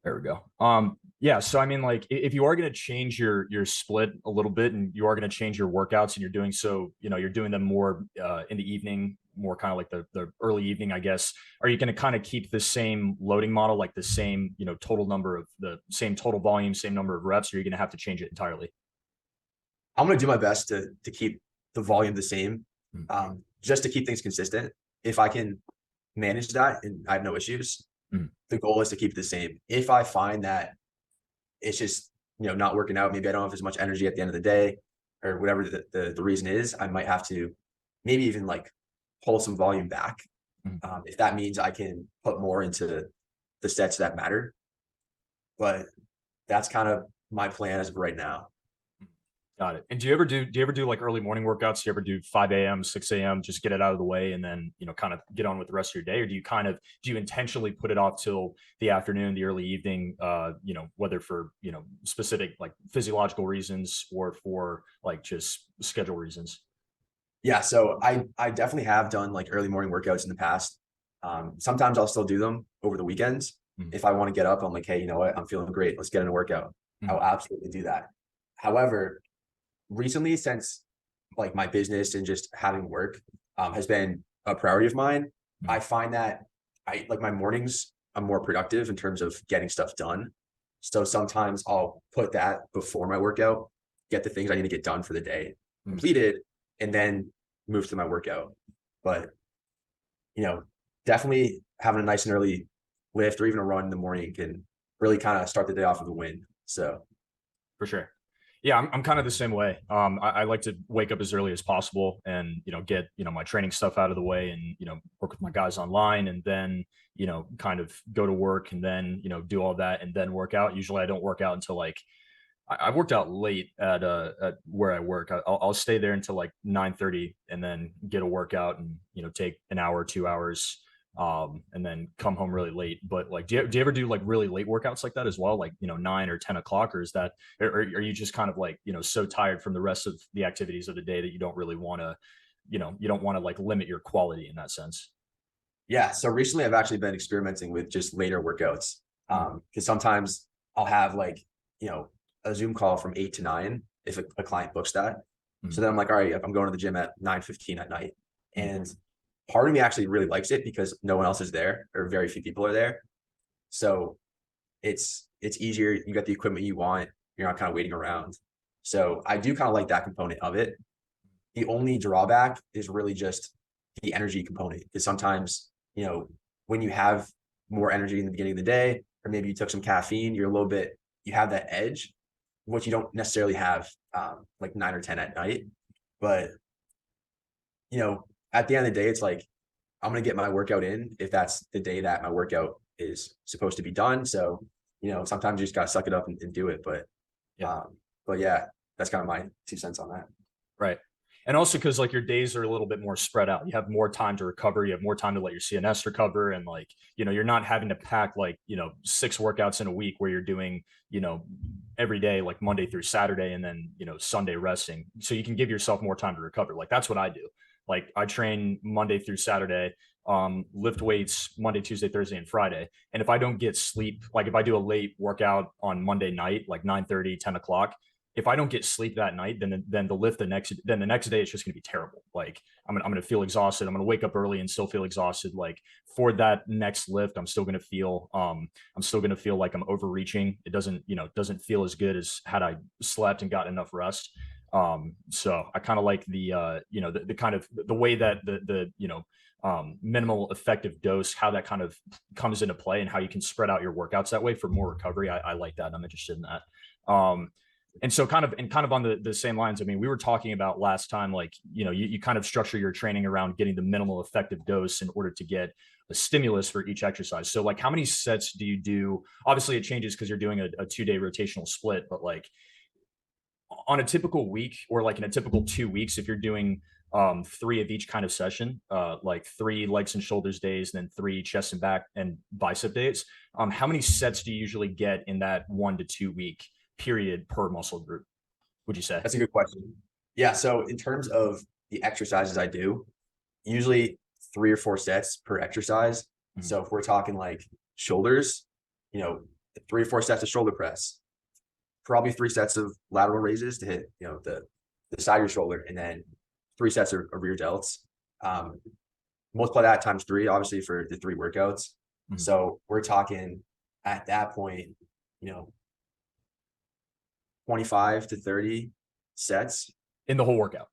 There we go. Yeah. So I mean, like, if you are going to change your split a little bit, and you are going to change your workouts, and you're doing so, you're doing them more in the evening, more kind of like the early evening, I guess. Are you going to kind of keep the same loading model, like the same, total number of the same total volume, same number of reps, or are you going to have to change it entirely? I'm going to do my best to keep the volume the same, just to keep things consistent. If I can manage that and I have no issues, Mm-hmm. the goal is to keep it the same. If I find that it's just, not working out, maybe I don't have as much energy at the end of the day or whatever the reason is, I might have to maybe even like pull some volume back. If that means I can put more into the sets that matter. But that's kind of my plan as of right now. Got it. And do you ever do like early morning workouts? Do you ever do 5 a.m., 6 a.m., just get it out of the way and then, kind of get on with the rest of your day? Or do you intentionally put it off till the afternoon, the early evening, whether for, specific like physiological reasons or for like just schedule reasons? Yeah, so I definitely have done like early morning workouts in the past. Sometimes I'll still do them over the weekends. Mhm. If I want to get up, I'm like, hey, you know what? I'm feeling great. Let's get in a workout. Mhm. I'll absolutely do that. However, recently, since like my business and just having work has been a priority of mine, Mhm. I find that I like my mornings, I'm more productive in terms of getting stuff done. So sometimes I'll put that before my workout, get the things I need to get done for the day Mhm. completed, and then move to my workout. But you know, definitely having a nice and early lift or even a run in the morning can really kind of start the day off with a win. So For sure. Yeah, I'm kind of the same way. I like to wake up as early as possible and, get, my training stuff out of the way and, work with my guys online and then, kind of go to work and then, do all that and then work out. Usually I don't work out until like, I've worked out late at where I work. I'll stay there until like 9:30 and then get a workout and, take an hour, 2 hours, and then come home really late. But like, do you ever do like really late workouts like that as well? Like, 9 or 10 o'clock, or is that, or are you just kind of like, so tired from the rest of the activities of the day that you don't really want to, you don't want to like limit your quality in that sense? yeah, so recently I've actually been experimenting with just later workouts. Mm. Because sometimes I'll have like, a Zoom call from 8 to 9 if a client books that. So Mm. then I'm like, all right, I'm going to the gym at 9:15 at night. Mm. And part of me actually really likes it because no one else is there or very few people are there. So it's easier. You got the equipment you want. You're not kind of waiting around. So I do kind of like that component of it. The only drawback is really just the energy component. Because sometimes, when you have more energy in the beginning of the day, or maybe you took some caffeine, you have that edge, which you don't necessarily have like 9 or 10 at night. But, at the end of the day, it's like, I'm going to get my workout in if that's the day that my workout is supposed to be done. So, sometimes you just got to suck it up and do it. Yeah. Um, but yeah, that's kind of my 2 cents on that. Right. And also because like your days are a little bit more spread out. You have more time to recover. You have more time to let your CNS recover. And like, you're not having to pack like, 6 workouts in a week where you're doing, every day, like Monday through Saturday and then, Sunday resting. So you can give yourself more time to recover. Like that's what I do. Like I train Monday through Saturday, lift weights Monday, Tuesday, Thursday, and Friday. And if I don't get sleep, like if I do a late workout on Monday night, like 9:30, 10 o'clock, if I don't get sleep that night, then the next day it's just gonna be terrible. Like I'm gonna feel exhausted. I'm gonna wake up early and still feel exhausted. Like for that next lift, I'm still gonna feel like I'm overreaching. It doesn't feel as good as had I slept and got enough rest. So I kind of like the kind of the way that minimal effective dose, how that kind of comes into play and how you can spread out your workouts that way for more recovery. I like that. I'm interested in that. And so kind of on the same lines, I mean, we were talking about last time, like, you kind of structure your training around getting the minimal effective dose in order to get a stimulus for each exercise. So like how many sets do you do? Obviously it changes because you're doing a 2 day rotational split, but like on a typical week or like in a typical 2 weeks, if you're doing three of each kind of session, like 3 legs and shoulders days, then 3 chest and back and bicep days, how many sets do you usually get in that 1 to 2 week period per muscle group, would you say? That's a good question. Yeah. So in terms of the exercises I do, usually 3 or 4 sets per exercise. Mhm. So if we're talking like shoulders, you know, 3 or 4 sets of shoulder press, probably 3 sets of lateral raises to hit, the side of your shoulder, and then 3 sets of rear delts. Multiply that times 3, obviously, for the 3 workouts. Mhm. So we're talking at that point, 25 to 30 sets In the whole workout.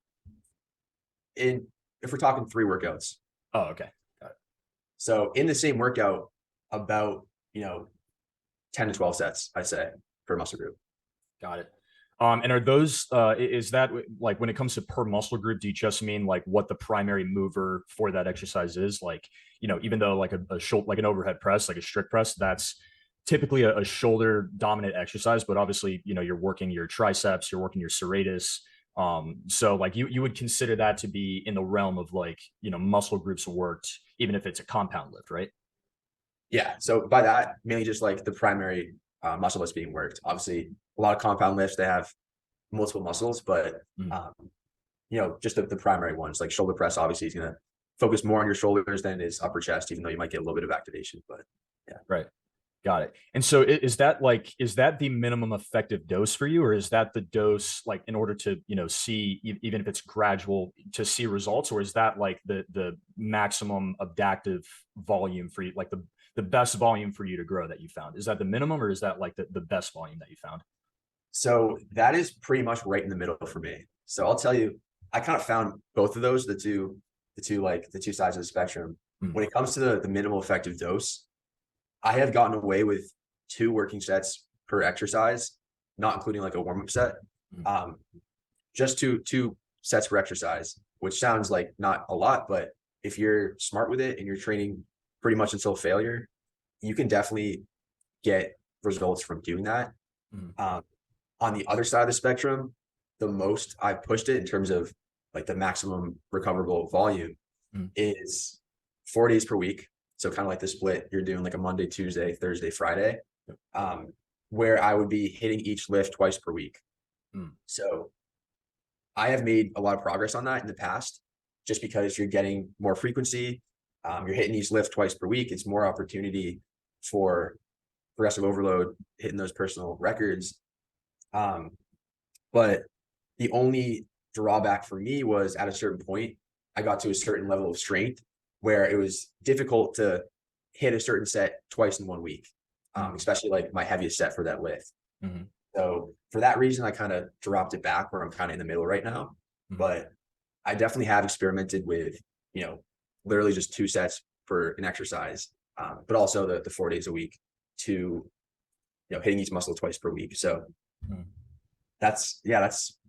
if we're talking 3 workouts. Oh, okay. Got it. So in the same workout, about 10 to 12 sets, I'd say, per muscle group. Got it. And are those, is that like when it comes to per muscle group, do you just mean like what the primary mover for that exercise is? Like, even though like a shoulder, like an overhead press, like a strict press, that's typically a shoulder dominant exercise, but obviously, you're working your triceps, you're working your serratus. So like you would consider that to be in the realm of like, muscle groups worked, even if it's a compound lift, right? Yeah. So by that, mainly just like the primary muscle that's being worked. Obviously, a lot of compound lifts, they have multiple muscles, but just the primary ones, like shoulder press, obviously is going to focus more on your shoulders than it is upper chest, even though you might get a little bit of activation. But yeah. Right. Got it. And so is that the minimum effective dose for you, or is that the dose like in order to, see, even if it's gradual, to see results, or is that like the maximum adaptive volume for you, like the best volume for you to grow that you found? Is that the minimum, or is that like the best volume that you found? So that is pretty much right in the middle for me. So I'll tell you, I kind of found both of those, the two sides of the spectrum. When it comes to the minimal effective dose, I have gotten away with 2 working sets per exercise, not including like a warm-up set. Just two sets per exercise, which sounds like not a lot, but if you're smart with it and you're training pretty much until failure, you can definitely get results from doing that. On the other side of the spectrum, the most I've pushed it in terms of like the maximum recoverable volume is 4 days per week. So kind of like the split, you're doing like a Monday, Tuesday, Thursday, Friday, where I would be hitting each lift twice per week. So I have made a lot of progress on that in the past, just because you're getting more frequency. You're hitting each lift twice per week. It's more opportunity for progressive overload, hitting those personal records. But the only drawback for me was at a certain point, I got to a certain level of strength where it was difficult to hit a certain set twice in 1 week, especially like my heaviest set for that lift. So for that reason, I kind of dropped it back where I'm kind of in the middle right now. But I definitely have experimented with, literally just 2 sets for an exercise, but also the 4 days a week to, hitting each muscle twice per week. So that's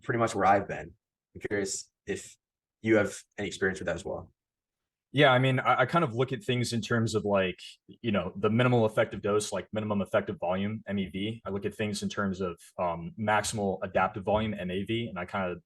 pretty much where I've been. I'm curious if you have any experience with that as well. Yeah, I mean, I kind of look at things in terms of like, the minimal effective dose, like minimum effective volume, MEV. I look at things in terms of maximal adaptive volume, MAV,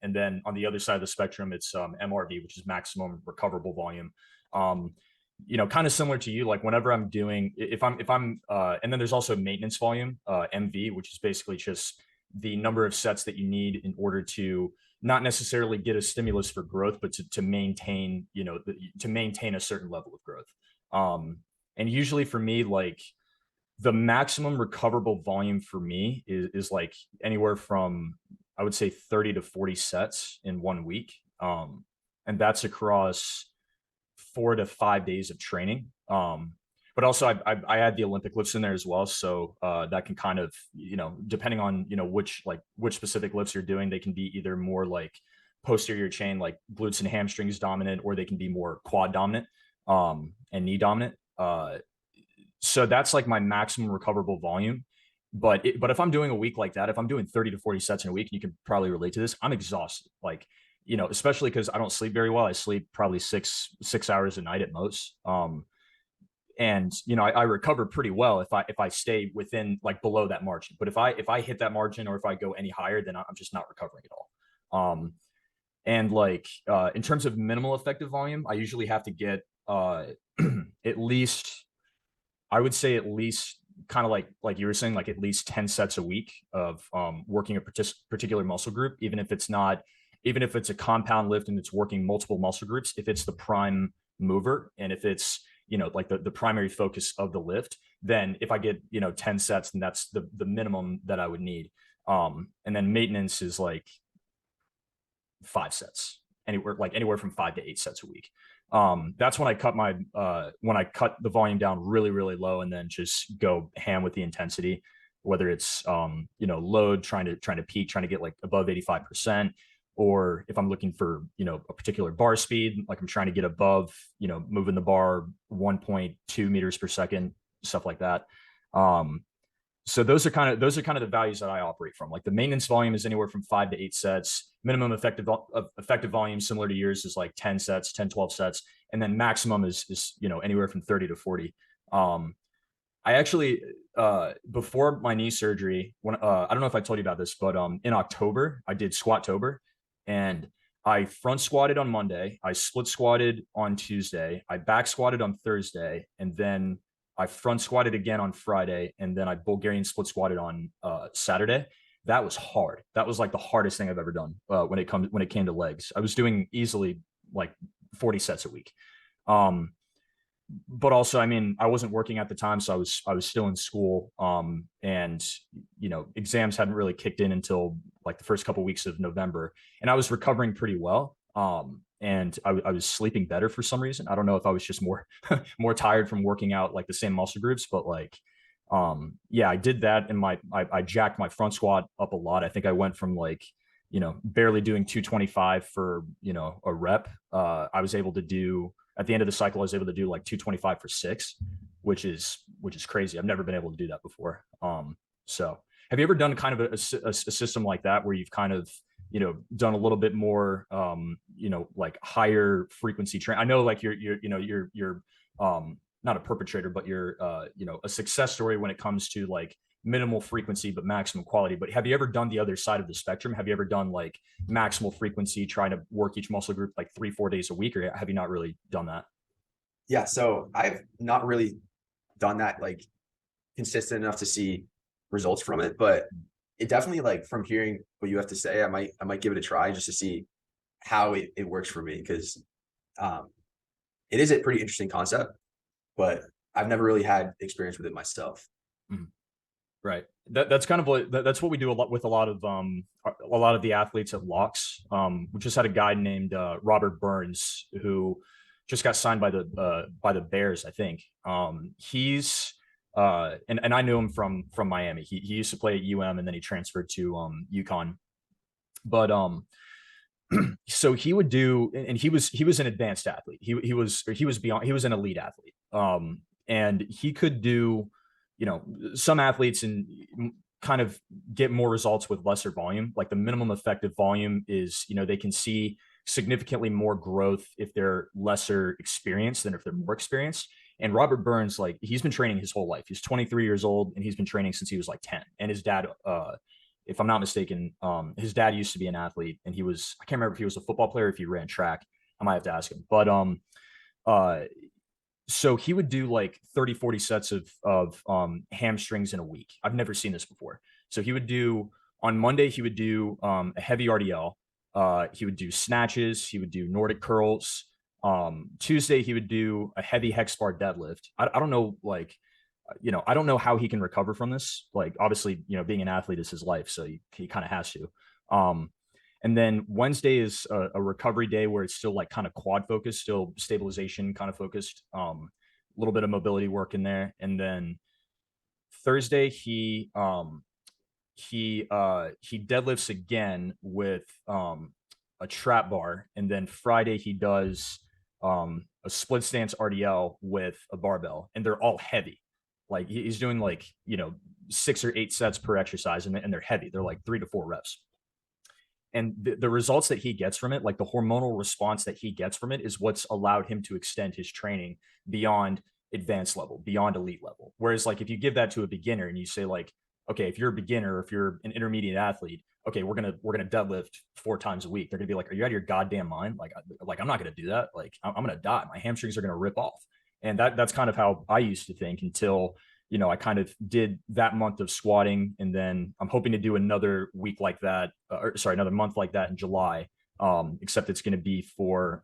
and then on the other side of the spectrum, it's MRV, which is maximum recoverable volume. Kind of similar to you, like whenever I'm doing, if I'm, and then there's also maintenance volume, MV, which is basically just the number of sets that you need in order to not necessarily get a stimulus for growth, but to maintain, to maintain a certain level of growth. And usually for me, like the maximum recoverable volume for me is like anywhere from, I would say 30 to 40 sets in 1 week. And that's across 4 to 5 days of training. But also I add the Olympic lifts in there as well. So that can kind of, depending on, which specific lifts you're doing, they can be either more like posterior chain, like glutes and hamstrings dominant, or they can be more quad dominant and knee dominant. So that's like my maximum recoverable volume. But if I'm doing a week like that, if I'm doing 30 to 40 sets in a week, and you can probably relate to this, I'm exhausted. Like, especially because I don't sleep very well. I sleep probably six hours a night at most. And I recover pretty well if I stay within like below that margin. But if I hit that margin, or if I go any higher, then I'm just not recovering at all. And like in terms of minimal effective volume, I usually have to get at least, I would say at least kind of like you were saying, like at least 10 sets a week of working a particular muscle group, even if it's a compound lift and it's working multiple muscle groups. If it's the prime mover, and if it's like the primary focus of the lift, then if I get, 10 sets, then that's the minimum that I would need. And then maintenance is like 5 sets, anywhere from 5 to 8 sets a week. That's when I cut the volume down really, really low, and then just go ham with the intensity, whether it's load, trying to peak, trying to get like above 85%, or if I'm looking for a particular bar speed, like I'm trying to get above, moving the bar 1.2 meters per second, stuff like that. So those are kind of the values that I operate from. Like the maintenance volume is anywhere from 5 to 8 sets. Minimum effective volume, similar to yours, is like 10 sets, 10, 12 sets. And then maximum is anywhere from 30 to 40. I actually, before my knee surgery, when I don't know if I told you about this, but in October I did Squattober, and I front squatted on Monday, I split squatted on Tuesday, I back squatted on Thursday, and then I front squatted again on Friday, and then I Bulgarian split squatted on Saturday. That was hard. That was like the hardest thing I've ever done when it came to legs. I was doing easily like 40 sets a week. But also, I mean, I wasn't working at the time, so I was still in school. And exams hadn't really kicked in until like the first couple of weeks of November, and I was recovering pretty well. And I was sleeping better for some reason. I don't know if I was just more more tired from working out like the same muscle groups, but like yeah, I did that, and I jacked my front squat up a lot. I think I went from like barely doing 225 for a rep. I was able to do, at the end of the cycle, I was able to do like 225 for 6, which is crazy. I've never been able to do that before. So have you ever done kind of a system like that, where you've kind of done a little bit more like higher frequency train? I know like you're not a perpetrator, but you're a success story when it comes to like minimal frequency but maximum quality. But have you ever done the other side of the spectrum? Have you ever done like maximal frequency, trying to work each muscle group like 3-4 days a week, or have you not really done that? Yeah, so I've not really done that like consistent enough to see results from it, but it definitely, like, from hearing what you have to say, I might give it a try just to see how it works for me, because it is a pretty interesting concept, but I've never really had experience with it myself. Mhm. Right. That's kind of that's what we do a lot with a lot of the athletes at Locks. We just had a guy named Robert Burns, who just got signed by the Bears, I think. He's and I knew him from Miami. He used to play at UM, and then he transferred to UConn. But so he would do, and he was an advanced athlete. He was an elite athlete. And he could do, some athletes and kind of get more results with lesser volume. Like the minimum effective volume is, they can see significantly more growth if they're lesser experienced than if they're more experienced. And Robert Burns, like, he's been training his whole life. He's 23 years old, and he's been training since he was like 10. And his dad, if I'm not mistaken, his dad used to be an athlete, and I can't remember if he was a football player, or if he ran track. I might have to ask him. But uh, so he would do like 30, 40 sets of hamstrings in a week. I've never seen this before. So he would do, on Monday, he would do a heavy RDL. He would do snatches. He would do Nordic curls. Tuesday, he would do a heavy hex bar deadlift. I don't know, like, I don't know how he can recover from this. Like, obviously, being an athlete is his life, so he kind of has to. And then Wednesday is a recovery day, where it's still like kind of quad focused, still stabilization kind of focused. A little bit of mobility work in there. And then Thursday, he deadlifts again with a trap bar, and then Friday he does a split stance RDL with a barbell, and they're all heavy. Like, he's doing like 6 or 8 sets per exercise, and they're heavy. They're like 3 to 4 reps. And the results that he gets from it, like the hormonal response that he gets from it, is what's allowed him to extend his training beyond advanced level, beyond elite level. Whereas, like, if you give that to a beginner and you say, like, okay, if you're a beginner, or if you're an intermediate athlete, okay, we're gonna deadlift 4 times a week, they're gonna be like, are you out of your goddamn mind? Like I'm not gonna do that. Like, I'm gonna die. My hamstrings are gonna rip off. And that's kind of how I used to think, until I kind of did that month of squatting, and then I'm hoping to do another week like that, or sorry, another month like that in July. Except it's going to be for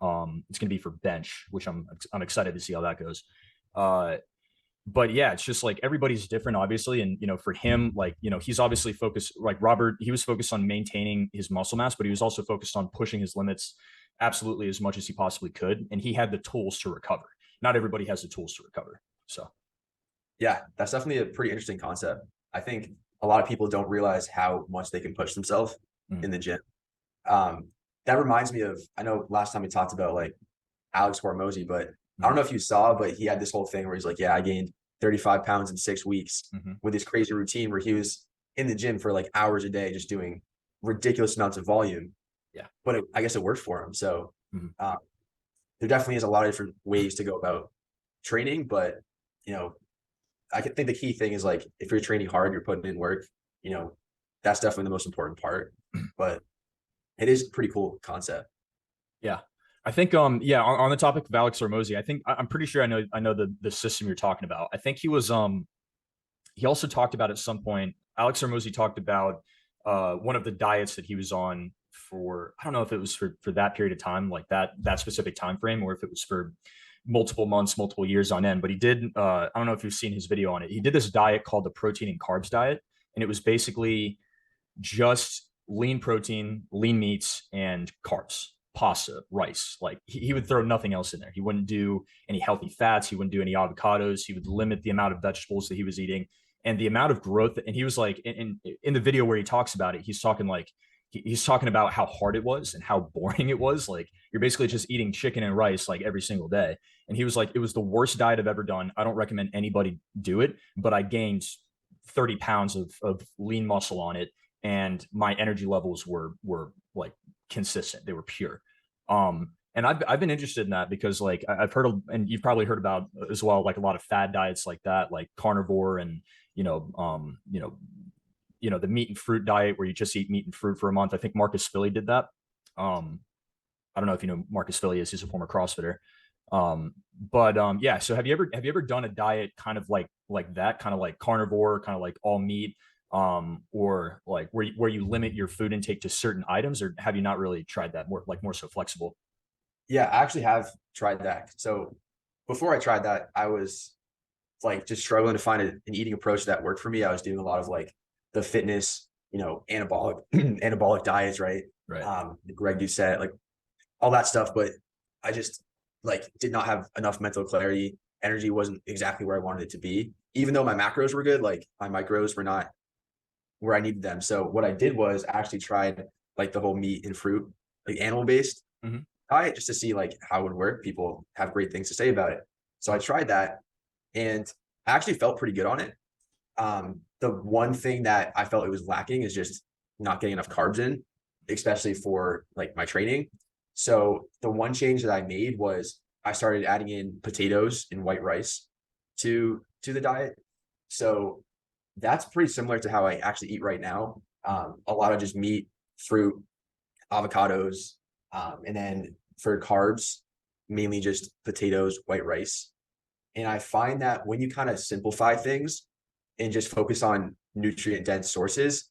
bench, which I'm excited to see how that goes. Uh, but yeah, it's just like everybody's different, obviously. And, for him, like, he's obviously focused, like Robert, he was focused on maintaining his muscle mass, but he was also focused on pushing his limits absolutely as much as he possibly could. And he had the tools to recover. Not everybody has the tools to recover. So, Yeah, that's definitely a pretty interesting concept. I think a lot of people don't realize how much they can push themselves mm-hmm. in the gym. Um, that reminds me of, I know last time we talked about like Alex Hormozi, but I don't know if you saw, but he had this whole thing where he's like, yeah, I gained 35 pounds in 6 weeks Mm-hmm. with this crazy routine where he was in the gym for like hours a day, just doing ridiculous amounts of volume. Yeah. But I guess it worked for him. So Mm-hmm. there definitely is a lot of different ways to go about training, but you know, I think the key thing is like if you're training hard, you're putting in work, that's definitely the most important part. But it is a pretty cool concept. Yeah. I think yeah, on the topic of Alex Hormozi, I'm pretty sure I know the system you're talking about. I think he also talked about at some point, Alex Hormozi talked about one of the diets that he was on for, I don't know if it was for that period of time, like that specific time frame, or if it was for multiple months, multiple years on end. But he did I don't know if you've seen his video on it. He did this diet called the protein and carbs diet, and it was basically just lean protein, lean meats, and carbs, pasta, rice. Like he would throw nothing else in there. He wouldn't do any healthy fats. He wouldn't do any avocados. He would limit the amount of vegetables that he was eating and the amount of growth. And he was like, in the video where he talks about it, he's talking like, he's talking about how hard it was and how boring it was. Like you're basically just eating chicken and rice like every single day. And he was like, it was the worst diet I've ever done. I don't recommend anybody do it, but I gained 30 pounds of lean muscle on it, and my energy levels were like consistent. They were pure. And I've been interested in that because like I've heard of, and you've probably heard about as well, like a lot of fad diets like that, like carnivore and you know, the meat and fruit diet where you just eat meat and fruit for a month. I think Marcus Filly did that. Um, I don't know if you know Marcus Filly is. He's a former CrossFitter. But yeah. So have you ever done a diet kind of like that, kind of like carnivore, kind of like all meat, or like where you limit your food intake to certain items, or have you not really tried that, more so flexible? Yeah, I actually have tried that. So before I tried that, I was like just struggling to find an eating approach that worked for me. I was doing a lot of like the fitness, anabolic anabolic diets, right? Right. Greg Doucette, like all that stuff. But I just like did not have enough mental clarity. Energy wasn't exactly where I wanted it to be. Even though my macros were good, like my micros were not where I needed them. So what I did was I actually tried like the whole meat and fruit, like animal based Mm-hmm. diet, just to see like how it would work. People have great things to say about it. So I tried that and I actually felt pretty good on it. The one thing that I felt it was lacking is just not getting enough carbs in, especially for like my training. So the one change that I made was I started adding in potatoes and white rice to the diet. So that's pretty similar to how I actually eat right now. A lot of just meat, fruit, avocados, and then for carbs, mainly just potatoes, white rice. And I find that when you kind of simplify things and just focus on nutrient dense sources,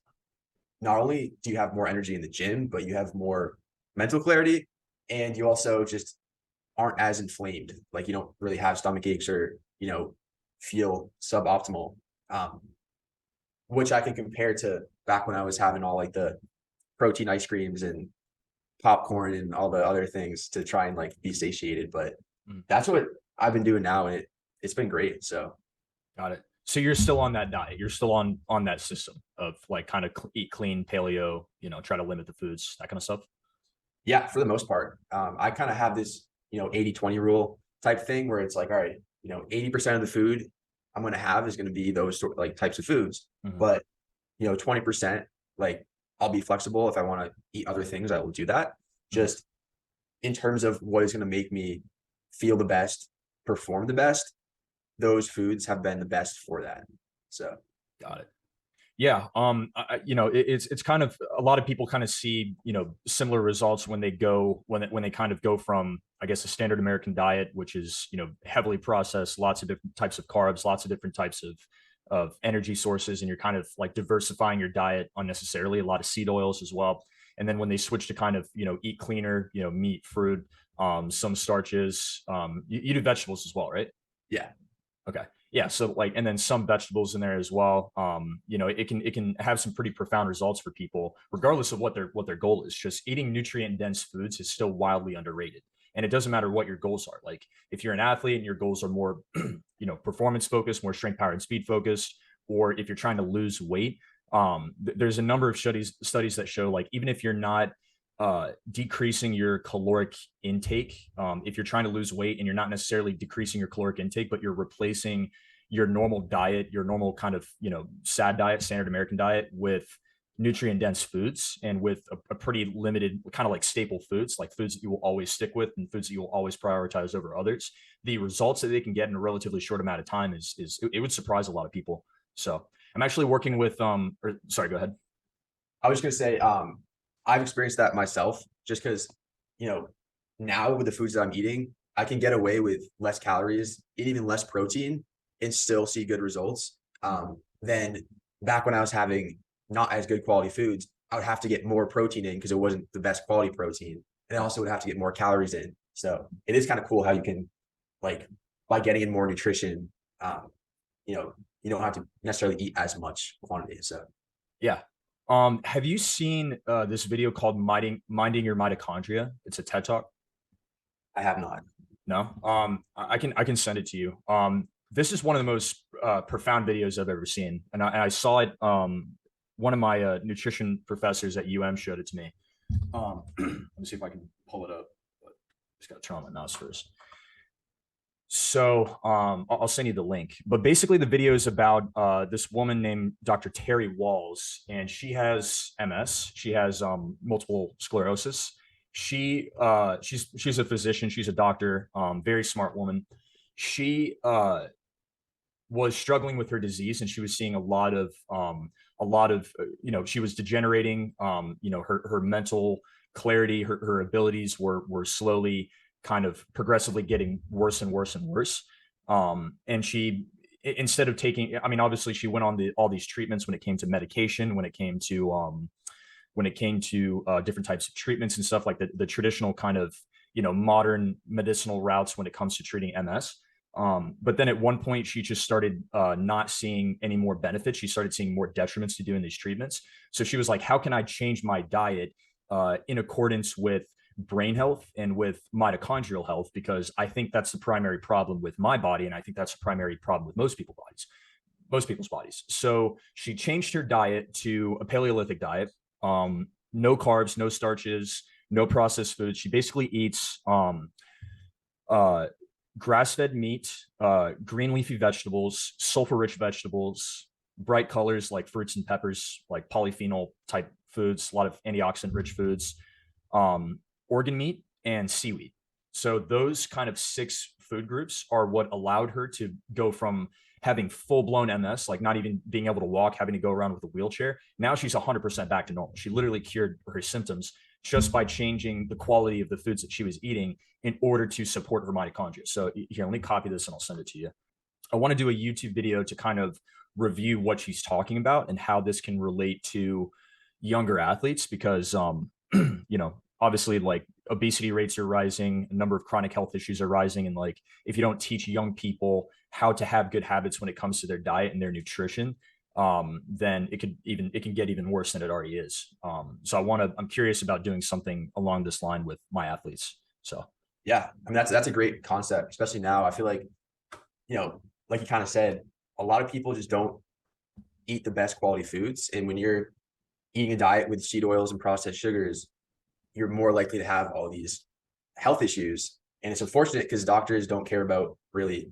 not only do you have more energy in the gym, but you have more mental clarity and you also just aren't as inflamed. Like you don't really have stomach aches or, feel suboptimal. Um, which I can compare to back when I was having all like the protein ice creams and popcorn and all the other things to try and like be satiated. But Mm. that's what I've been doing now, and it's been great. So Got it. So you're still on that diet. You're still on that system of like kind of eat clean, paleo, try to limit the foods, that kind of stuff. yeah, for the most part, I kind of have this 80-20 rule type thing where it's like, all right, 80% of the food I'm going to have is going to be those like types of foods, Mm-hmm. but 20%, like I'll be flexible. If I want to eat other things, I will do that. Mm-hmm. Just in terms of what is going to make me feel the best, perform the best, those foods have been the best for that. So Got it. Yeah. It's kind of, a lot of people kind of see, similar results when they kind of go from, I guess, a standard American diet, which is, heavily processed, lots of different types of carbs, lots of different types of energy sources. And you're kind of like diversifying your diet unnecessarily, a lot of seed oils as well. And then when they switch to kind of, eat cleaner, meat, fruit, some starches, you do vegetables as well, right? yeah. Okay. Yeah. So like, and then some vegetables in there as well. You know, it can have some pretty profound results for people, regardless of what their goal is. Just eating nutrient dense foods is still wildly underrated. And it doesn't matter what your goals are. Like if you're an athlete and your goals are more, you know, performance focused, more strength, power, and speed focused, or if you're trying to lose weight, there's a number of studies that show like even if you're not decreasing your caloric intake. If you're trying to lose weight and you're not necessarily decreasing your caloric intake, but you're replacing your normal diet, your normal kind of, you know, SAD diet, standard American diet, with nutrient dense foods and with a pretty limited kind of like staple foods, like foods that you will always stick with and foods that you will always prioritize over others, the results that they can get in a relatively short amount of time is it would surprise a lot of people. So I'm actually working with or sorry, go ahead. I was just gonna say, I've experienced that myself just because, you know, now with the foods that I'm eating, I can get away with less calories, eat even less protein, and still see good results. Than back when I was having not as good quality foods, I would have to get more protein in because it wasn't the best quality protein. And I also would have to get more calories in. So it is kind of cool how you can, like, by getting in more nutrition, you know, you don't have to necessarily eat as much quantity. So Yeah. Have you seen this video called Minding Your Mitochondria? It's a TED Talk. I have not. No. I can send it to you. This is one of the most profound videos I've ever seen, and I saw it. One of my nutrition professors at showed it to me. Let me see if I can pull it up. But just got to turn on my mouse first. So I'll send you the link. But basically, the video is about this woman named Dr. Terry Walls, and she has MS. She has multiple sclerosis. She's a physician. She's a doctor. Very smart woman. She was struggling with her disease, and she was seeing a lot of you know, she was degenerating. You know, her mental clarity, her abilities were slowly kind of progressively getting worse and worse and worse. And she, instead of taking, I mean, obviously she went on all these treatments when it came to medication, when it came to different types of treatments and stuff like the traditional kind of, you know, modern medicinal routes when it comes to treating MS. But then at one point she just started not seeing any more benefits. She started seeing more detriments to doing these treatments. So she was like, how can I change my diet in accordance with brain health and with mitochondrial health? Because I think that's the primary problem with my body. And I think that's the primary problem with most people's bodies. So she changed her diet to a Paleolithic diet. No carbs, no starches, no processed foods. She basically eats uh, grass-fed meat, green leafy vegetables, sulfur-rich vegetables, bright colors like fruits and peppers, like polyphenol type foods, a lot of antioxidant-rich foods, organ meat, and seaweed. So those kind of six food groups are what allowed her to go from having full-blown MS, like not even being able to walk, having to go around with a wheelchair. Now she's 100% back to normal. She literally cured her symptoms just by changing the quality of the foods that she was eating in order to support her mitochondria. So here, let me copy this and I'll send it to you. I want to do a YouTube video to kind of review what she's talking about and how this can relate to younger athletes because, you know, obviously like obesity rates are rising, a number of chronic health issues are rising. And like, if you don't teach young people how to have good habits when it comes to their diet and their nutrition, then it can get even worse than it already is. So I'm curious about doing something along this line with my athletes. So Yeah, I mean that's a great concept, especially now. I feel like, you know, like you kind of said, a lot of people just don't eat the best quality foods, and when you're eating a diet with seed oils and processed sugars, you're more likely to have all these health issues. And it's unfortunate because doctors don't care about really,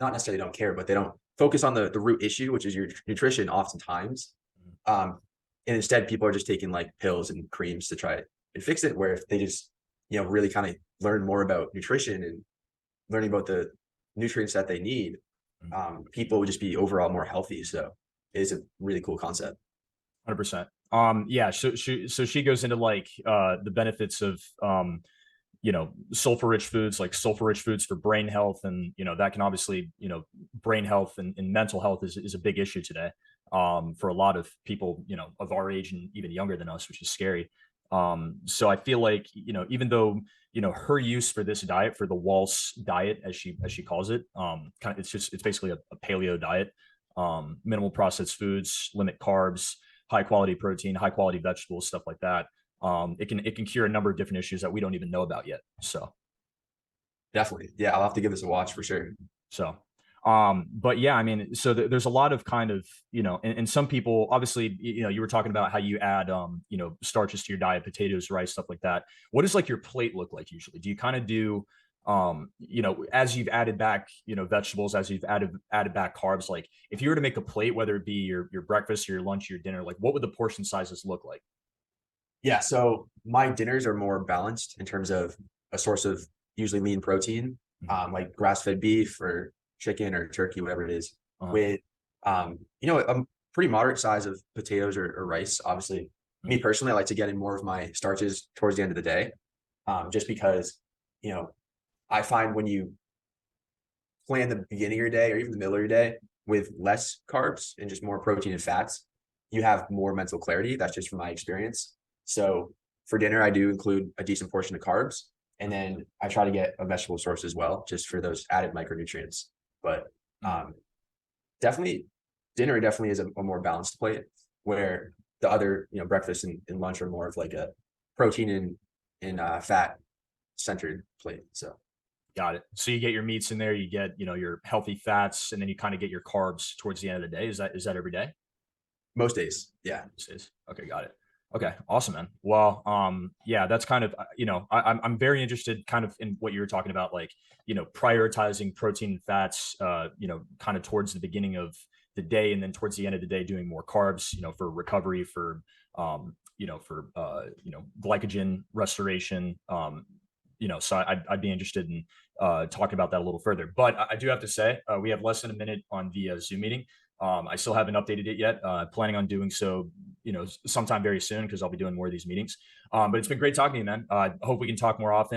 not necessarily don't care, but they don't focus on the root issue, which is your nutrition oftentimes. And instead people are just taking like pills and creams to try and fix it. Where if they just, you know, really kind of learn more about nutrition and learning about the nutrients that they need, people would just be overall more healthy. So it is a really cool concept. 100%. Yeah. So she goes into like the benefits of you know, sulfur-rich foods, like sulfur-rich foods for brain health, and you know that can obviously, you know, brain health and mental health is a big issue today for a lot of people, you know, of our age and even younger than us, which is scary. So I feel like, even though, her use for this diet, for the Waltz diet, as she calls it, it's basically a paleo diet, minimal processed foods, limit carbs, high quality protein, high quality vegetables, stuff like that. It can cure a number of different issues that we don't even know about yet. Definitely. Yeah, I'll have to give this a watch for sure. So, but yeah, I mean, so there's a lot of kind of, and some people, obviously, you were talking about how you add, starches to your diet, potatoes, rice, stuff like that. What does like your plate look like usually? Do you kind of do, as you've added back, vegetables, as you've added back carbs, like if you were to make a plate, whether it be your breakfast, your lunch, your dinner, like what would the portion sizes look like? Yeah, so my dinners are more balanced in terms of a source of usually lean protein, Mhm. like grass-fed beef or chicken or turkey, whatever it is, Uh-huh. with a pretty moderate size of potatoes or rice. Obviously, me Mhm. personally, I like to get in more of my starches towards the end of the day, just because you know I find when you plan the beginning of your day or even the middle of your day with less carbs and just more protein and fats, you have more mental clarity. That's just from my experience. So for dinner, I do include a decent portion of carbs, and then I try to get a vegetable source as well, just for those added micronutrients. But Mhm. um, definitely, dinner definitely is a more balanced plate, where the other, breakfast and lunch are more of like a protein and fat centered plate. So Got it. So you get your meats in there, you get, your healthy fats, and then you kind of get your carbs towards the end of the day. Is that every day? most days, yeah. This is okay. Got it. Okay, awesome, man. Well, yeah, that's kind of, I'm very interested, kind of, in what you were talking about, like, prioritizing protein and fats, kind of towards the beginning of the day, and then towards the end of the day, doing more carbs, for recovery, for glycogen restoration. So I'd be interested in talking about that a little further. But I do have to say, we have less than a minute on the Zoom meeting. I still haven't updated it yet. Planning on doing so, sometime very soon, because I'll be doing more of these meetings. But it's been great talking to you, man. I hope we can talk more often.